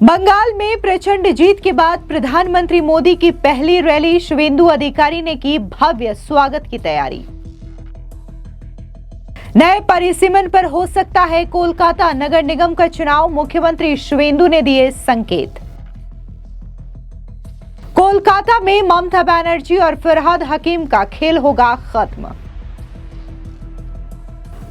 बंगाल में प्रचंड जीत के बाद प्रधानमंत्री मोदी की पहली रैली शुवेंदु अधिकारी ने की भव्य स्वागत की तैयारी। नए परिसीमन पर हो सकता है कोलकाता नगर निगम का चुनाव, मुख्यमंत्री शुवेंदु ने दिए संकेत। कोलकाता में ममता बनर्जी और फरहाद हकीम का खेल होगा खत्म।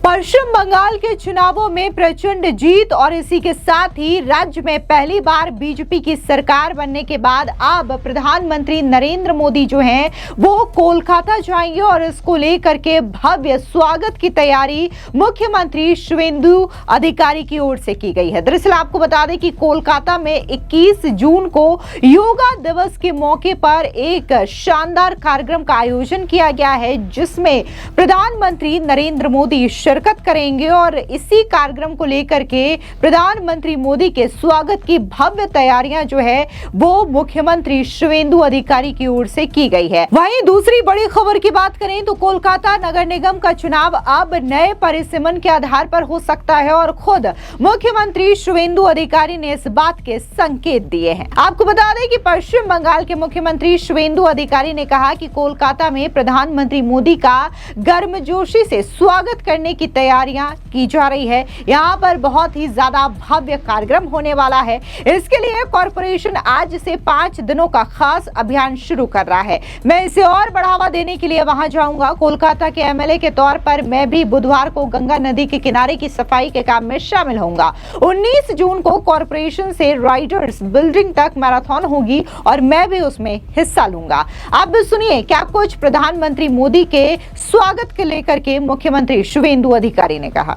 पश्चिम बंगाल के चुनावों में प्रचंड जीत और इसी के साथ ही राज्य में पहली बार बीजेपी की सरकार बनने के बाद अब प्रधानमंत्री नरेंद्र मोदी जो हैं वो कोलकाता जाएंगे और इसको लेकर के भव्य स्वागत की तैयारी मुख्यमंत्री शुवेंदु अधिकारी की ओर से की गई है। दरअसल आपको बता दें कि कोलकाता में 21 जून को योगा दिवस के मौके पर एक शानदार कार्यक्रम का आयोजन किया गया है, जिसमें प्रधानमंत्री नरेंद्र मोदी शिरकत करेंगे और इसी कार्यक्रम को लेकर के प्रधानमंत्री मोदी के स्वागत की भव्य तैयारियां जो है वो मुख्यमंत्री शुवेंदु अधिकारी की ओर से की गई है। वहीं दूसरी बड़ी खबर की बात करें तो कोलकाता नगर निगम का चुनाव अब नए परिसीमन के आधार पर हो सकता है और खुद मुख्यमंत्री शुवेंदु अधिकारी ने इस बात के संकेत दिए हैं। आपको बता दें कि पश्चिम बंगाल के मुख्यमंत्री शुवेंदु अधिकारी ने कहा कि कोलकाता में प्रधानमंत्री मोदी का गर्मजोशी से स्वागत करने की तैयारियां की जा रही है। यहां पर बहुत ही ज्यादा भव्य कार्यक्रम होने वाला है। इसके लिए कॉर्पोरेशन आज से 5 दिनों का खास अभियान शुरू कर रहा है। मैं इसे और बढ़ावा देने के लिए वहां जाऊंगा। कोलकाता के एमएलए के तौर पर मैं भी बुधवार को गंगा नदी के किनारे की सफाई के काम में शामिल होऊंगा। 19 जून को कॉर्पोरेशन से राइडर्स बिल्डिंग तक मैराथन होगी और मैं भी उसमें हिस्सा लूंगा। आप भी सुनिए क्या कुछ प्रधानमंत्री मोदी के स्वागत को लेकर के मुख्यमंत्री शुवेंदु अधिकारी ने कहा।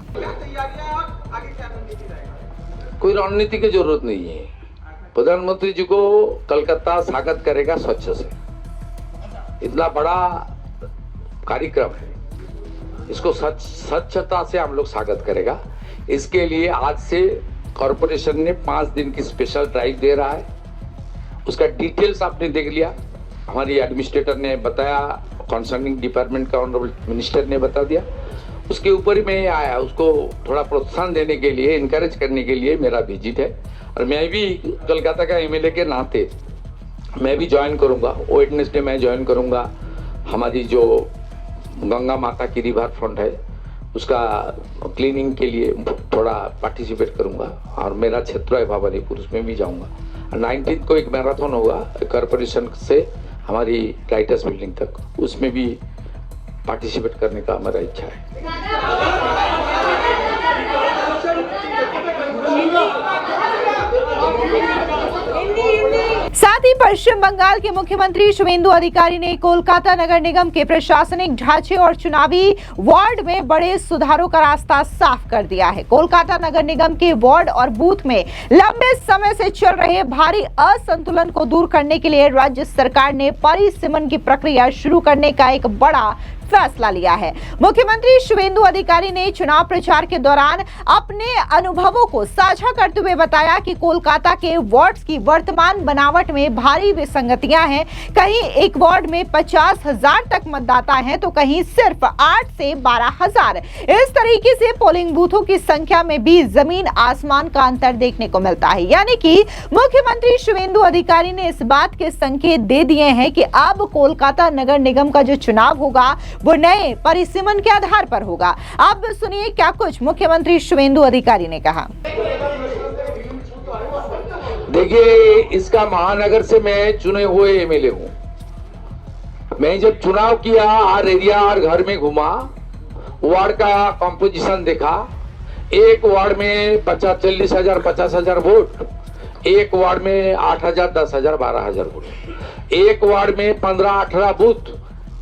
कोई रणनीति की जरूरत नहीं है। प्रधानमंत्री जी को कलकत्ता स्वागत करेगा स्वच्छ से। इतना बड़ा कार्यक्रम है, इसको स्वच्छता से हम लोग स्वागत करेगा। इसके लिए आज से कॉर्पोरेशन ने 5 दिन की स्पेशल ड्राइव दे रहा है। उसका डिटेल्स आपने देख लिया, हमारी एडमिनिस्ट्रेटर ने बताया, कंसर्निंग डिपार्टमेंट का ऑनरेबल मिनिस्टर ने बता दिया। उसके ऊपर ही मैं आया, उसको थोड़ा प्रोत्साहन देने के लिए, इनकरेज करने के लिए मेरा विजिट है। और मैं भी कोलकाता का एमएलए के नाते मैं भी ज्वाइन करूंगा। वेडनेसडे मैं ज्वाइन करूंगा। हमारी जो गंगा माता की रिवर फ्रंट है उसका क्लीनिंग के लिए थोड़ा पार्टिसिपेट करूंगा और मेरा क्षेत्र है भवानीपुर, उसमें भी जाऊंगा। 19 को एक मैराथन होगा कॉर्पोरेशन से हमारी राइटर्स बिल्डिंग तक, उसमें भी पार्टिसिपेट करने का हमारा इच्छा है। साथ ही पश्चिम बंगाल के मुख्यमंत्री शुवेंदु अधिकारी ने कोलकाता नगर निगम के प्रशासनिक ढांचे और चुनावी वार्ड में बड़े सुधारों का रास्ता साफ कर दिया है। कोलकाता नगर निगम के वार्ड और बूथ में लंबे समय से चल रहे भारी असंतुलन को दूर करने के लिए राज्य सरकार ने परिसीमन की प्रक्रिया शुरू करने का एक बड़ा फैसला लिया है। मुख्यमंत्री शुवेंदु अधिकारी ने चुनाव प्रचार के दौरान अपने अनुभवों को साझा करते हुए बताया कि कोलकाता के वार्ड्स की वर्तमान बनावट में भारी विसंगतियां हैं। कहीं एक वार्ड में 50,000 तक मतदाता हैं तो कहीं सिर्फ 8 से 12,000। इस तरीके से पोलिंग बूथों की संख्या में भी जमीन आसमान का अंतर देखने को मिलता है। यानी कि मुख्यमंत्री शुवेंदु अधिकारी ने इस बात के संकेत दे दिए हैं कि अब कोलकाता नगर निगम का जो चुनाव होगा वो नए परिसीमन के आधार पर होगा। आप सुनिए क्या कुछ मुख्यमंत्री शुवेंदु अधिकारी ने कहा। देखिए, इसका महानगर से मैं चुने हुए एमएलए हूं। मैं जब चुनाव किया, हर एरिया और घर में घुमा, वार्ड का कंपोजिशन देखा। एक वार्ड में 40,000 50,000 वोट, एक वार्ड में 8,000 10,000 12,000 वोट, एक वार्ड में 15-18 बूथ,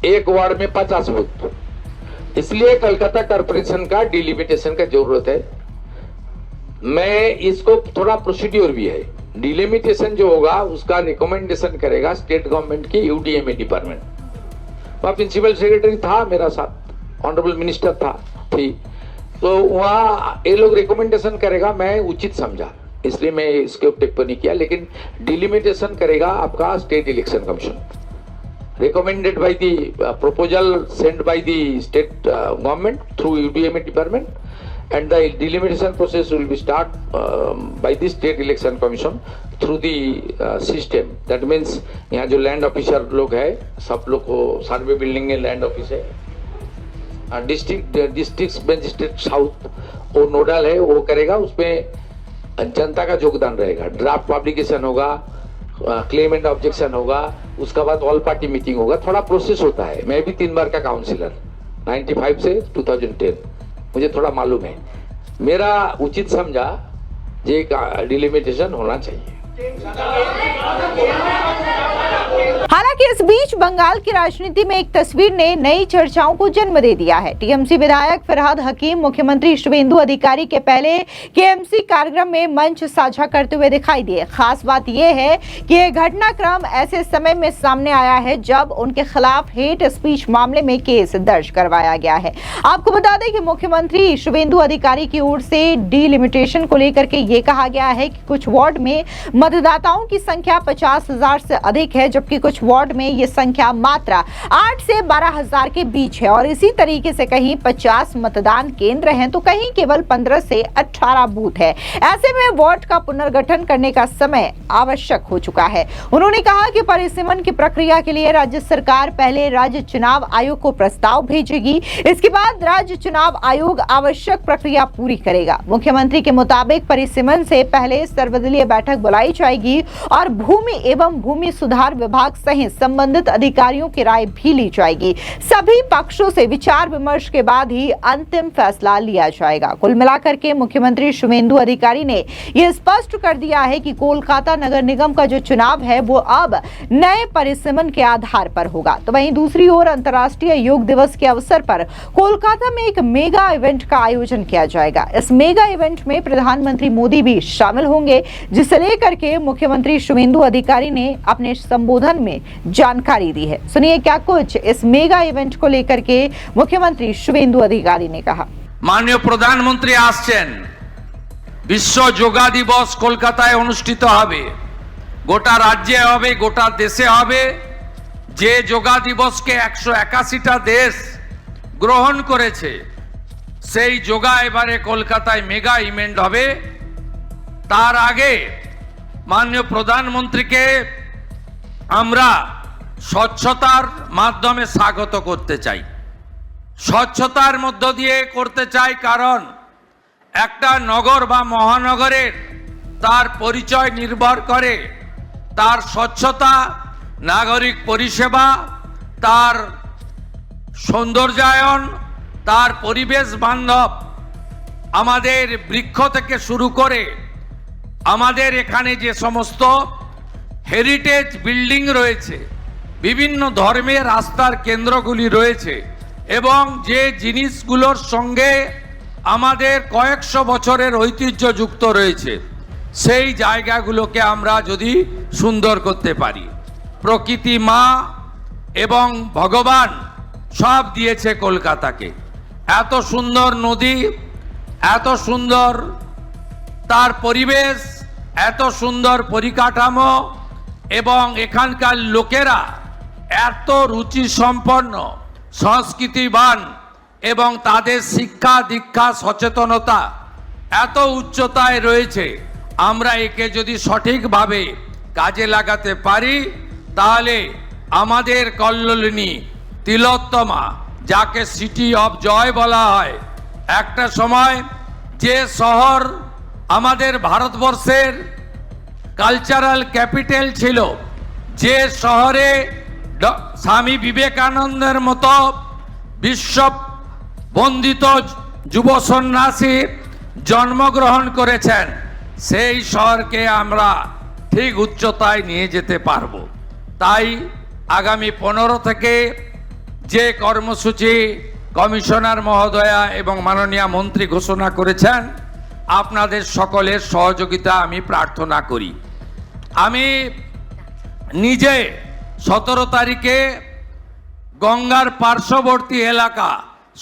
एक वार्ड में 50 बूथ। इसलिए कलकत्ता कॉर्पोरेशन का डिलिमिटेशन का जरूरत है। मैं इसको थोड़ा प्रोसीड्योर भी है। डिलिमिटेशन जो होगा उसका रिकमेंडेशन करेगा स्टेट गवर्नमेंट की यूडीएमए डिपार्टमेंट। वहाँ प्रिंसिपल सेक्रेटरी था मेरा साथ, ऑनरेबल मिनिस्टर था थी, तो वहाँ ये लोग रिकमेंडेशन करेगा, मैं उचित समझा, इसलिए मैं इसके टिप्पणी किया। लेकिन डिलिमिटेशन करेगा आपका state election commission, recommended by the proposal sent by the state government through UDMA department, and the delimitation process will be start by the state election commission through the system. That means यहाँ जो land officer लोग है सब लोग को सर्वे building में land office है, district magistrate south वो नोडल है, वो करेगा, उसमें जनता का योगदान रहेगा, ड्राफ्ट पब्लिकेशन होगा, क्लेम एंड ऑब्जेक्शन होगा, उसका बाद ऑल पार्टी मीटिंग होगा, थोड़ा प्रोसेस होता है। मैं भी 3 बार का काउंसिलर 95 से 2010, मुझे थोड़ा मालूम है। मेरा उचित समझा ये डिलिमिटेशन होना चाहिए। हालांकि इस बीच बंगाल की राजनीति में एक तस्वीर ने नई चर्चाओं को जन्म दे दिया है। टीएमसी विधायक फरहाद हकीम मुख्यमंत्री शुभेंदु अधिकारी के पहले केएमसी कार्यक्रम में मंच साझा करते हुए दिखाई दिए। खास बात यह है कि यह घटनाक्रम ऐसे समय में सामने आया है जब उनके खिलाफ हेट स्पीच मामले में केस दर्ज करवाया गया है। आपको बता दें कि मुख्यमंत्री शुभेंदु अधिकारी की ओर से डिलिमिटेशन को लेकर के ये कहा गया है कि कुछ वार्ड में मतदाताओं की संख्या 50,000 से अधिक है, जबकि कुछ वार्ड में ये संख्या मात्र 8 से 12,000 के बीच है और इसी तरीके से कहीं 50 मतदान केंद्र हैं तो कहीं केवल 15 से 18 बूथ है। ऐसे में वार्ड का पुनर्गठन करने का समय आवश्यक हो चुका है। उन्होंने कहा कि परिसीमन की प्रक्रिया के लिए राज्य सरकार पहले राज्य चुनाव आयोग को प्रस्ताव भेजेगी, इसके बाद राज्य चुनाव आयोग आवश्यक प्रक्रिया पूरी करेगा। मुख्यमंत्री के मुताबिक परिसीमन से पहले सर्वदलीय बैठक बुलाई जाएगी और भूमि एवं भूमि सुधार विभाग सहित संबंधित अधिकारियों की राय भी ली जाएगी। सभी पक्षों से विचार विमर्श के बाद ही अंतिम फैसला लिया जाएगा। कुल मिलाकर के मुख्यमंत्री शुभेंदु अधिकारी ने यह स्पष्ट कर दिया है कि कोलकाता नगर निगम का जो चुनाव है वो अब नए परिसीमन के आधार पर होगा। तो वहीं दूसरी ओर अंतर्राष्ट्रीय योग दिवस के अवसर पर कोलकाता में एक मेगा इवेंट का आयोजन किया जाएगा। इस मेगा इवेंट में प्रधानमंत्री मोदी भी शामिल होंगे, जिसे लेकर के मुख्यमंत्री शुभेंदु अधिकारी ने अपने संबोधन में जानकारी दी है। सुनिए क्या कुछ इस मेगा इवेंट को लेकर के मुख्यमंत्री शुभेंदु अधिकारी ने कहा। माननीय प्रधानमंत्री आसছেন, विश्व योगा दिवस কলকাতায় অনুষ্ঠিত হবে, গোটা রাজ্যে হবে, গোটা দেশে হবে। যে যোগা দিবসকে 181টা দেশ গ্রহণ করেছে সেই যোগা এবারে কলকাতায় মেগা ইভেন্ট হবে। তার আগে মাননীয় প্রধানমন্ত্রীকে আমরা স্বচ্ছতার মাধ্যমে স্বাগত করতে চাই। স্বচ্ছতার মধ্য দিয়ে করতে চাই কারণ একটা নগর বা মহানগরের তার পরিচয় নির্ভর করে তার স্বচ্ছতা, নাগরিক পরিষেবা, তার সৌন্দর্যায়ন, তার পরিবেশ বান্ধব, আমাদের বৃক্ষ থেকে শুরু করে আমাদের এখানে যে সমস্ত হেরিটেজ বিল্ডিং রয়েছে, বিভিন্ন ধর্মের আস্থার কেন্দ্রগুলি রয়েছে এবং যে জিনিসগুলোর সঙ্গে আমাদের কয়েকশো বছরের ঐতিহ্য যুক্ত রয়েছে সেই জায়গাগুলোকে আমরা যদি সুন্দর করতে পারি। প্রকৃতি মা এবং ভগবান সব দিয়েছে কলকাতাকে। এত সুন্দর নদী, এত সুন্দর তার পরিবেশ, এত সুন্দর পরিকাঠামো এবং এখানকার লোকেরা এত রুচি সম্পন্ন, সংস্কৃতিবান এবং তাদের শিক্ষা দীক্ষা সচেতনতা এত উচ্চতায় রয়েছে। আমরা একে যদি সঠিকভাবে কাজে লাগাতে পারি তাহলে আমাদের কল্লোলিনী তিলোত্তমা, যাকে সিটি অফ জয় বলা হয়, একটা সময় যে শহর আমাদের ভারতবর্ষের কালচারাল ক্যাপিটাল ছিল, যে শহরে স্বামী বিবেকানন্দের মতো বিশ্ব বন্দিত যুব সন্ন্যাসী জন্মগ্রহণ করেছেন, সেই শহরকে আমরা ঠিক উচ্চতায় নিয়ে যেতে পারবো। তাই আগামী 15 থেকে যে কর্মসূচি কমিশনার মহোদয়া এবং মাননীয় মন্ত্রী ঘোষণা করেছেন, আপনাদের সকলের সহযোগিতা আমি প্রার্থনা করি। আমি নিজে 17 তারিখে গঙ্গার পার্শ্ববর্তী এলাকা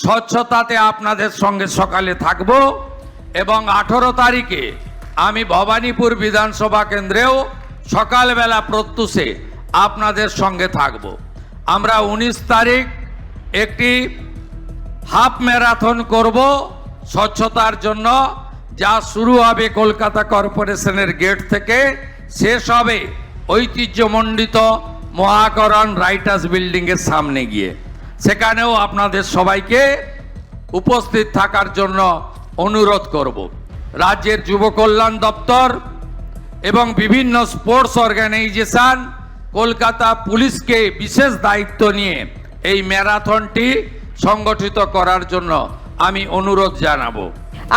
স্বচ্ছতাতে আপনাদের সঙ্গে সকালে থাকব এবং 18 তারিখে আমি ভবানীপুর বিধানসভা কেন্দ্রেও সকালবেলা প্রত্যুষে আপনাদের সঙ্গে থাকব। আমরা 19 তারিখ একটি হাফ ম্যারাথন করব স্বচ্ছতার জন্য যা শুরু হবে কলকাতা কর্পোরেশনের গেট থেকে শেষ হবে ঐতিহ্যমণ্ডিত মহাকরণ রাইটার্স বিল্ডিং এর সামনে গিয়ে। সেখানেও আপনাদের সবাইকে উপস্থিত থাকার জন্য অনুরোধ করব। রাজ্যের যুব কল্যাণ দপ্তর এবং বিভিন্ন স্পোর্টস অর্গানাইজেশন কলকাতা পুলিশকে বিশেষ দায়িত্ব নিয়ে এই ম্যারাথনটি সংগঠিত করার জন্য আমি অনুরোধ জানাবো।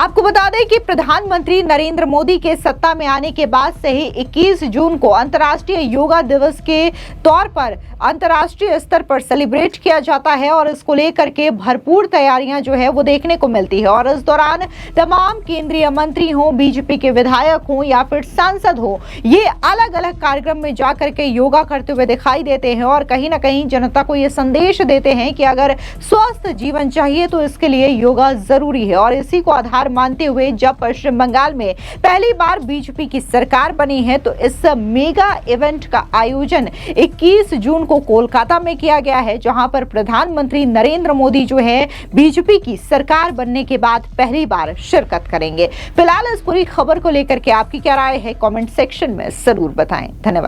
आपको बता दें कि प्रधानमंत्री नरेंद्र मोदी के सत्ता में आने के बाद से ही 21 जून को अंतर्राष्ट्रीय योगा दिवस के तौर पर अंतर्राष्ट्रीय स्तर पर सेलिब्रेट किया जाता है और इसको लेकर के भरपूर तैयारियां जो है वो देखने को मिलती है। और इस दौरान तमाम केंद्रीय मंत्री हों, बीजेपी के विधायक हों या फिर सांसद हो, ये अलग अलग कार्यक्रम में जाकर के योगा करते हुए दिखाई देते हैं और कहीं ना कहीं जनता को ये संदेश देते हैं कि अगर स्वस्थ जीवन चाहिए तो इसके लिए योगा जरूरी है। और इसी को आधार मानते हुए जब पश्चिम बंगाल में पहली बार बीजेपी की सरकार बनी है तो इस मेगा इवेंट का आयोजन 21 जून को कोलकाता में किया गया है, जहां पर प्रधानमंत्री नरेंद्र मोदी जो है बीजेपी की सरकार बनने के बाद पहली बार शिरकत करेंगे। फिलहाल इस पूरी खबर को लेकर के आपकी क्या राय है, कमेंट सेक्शन में जरूर बताएं। धन्यवाद।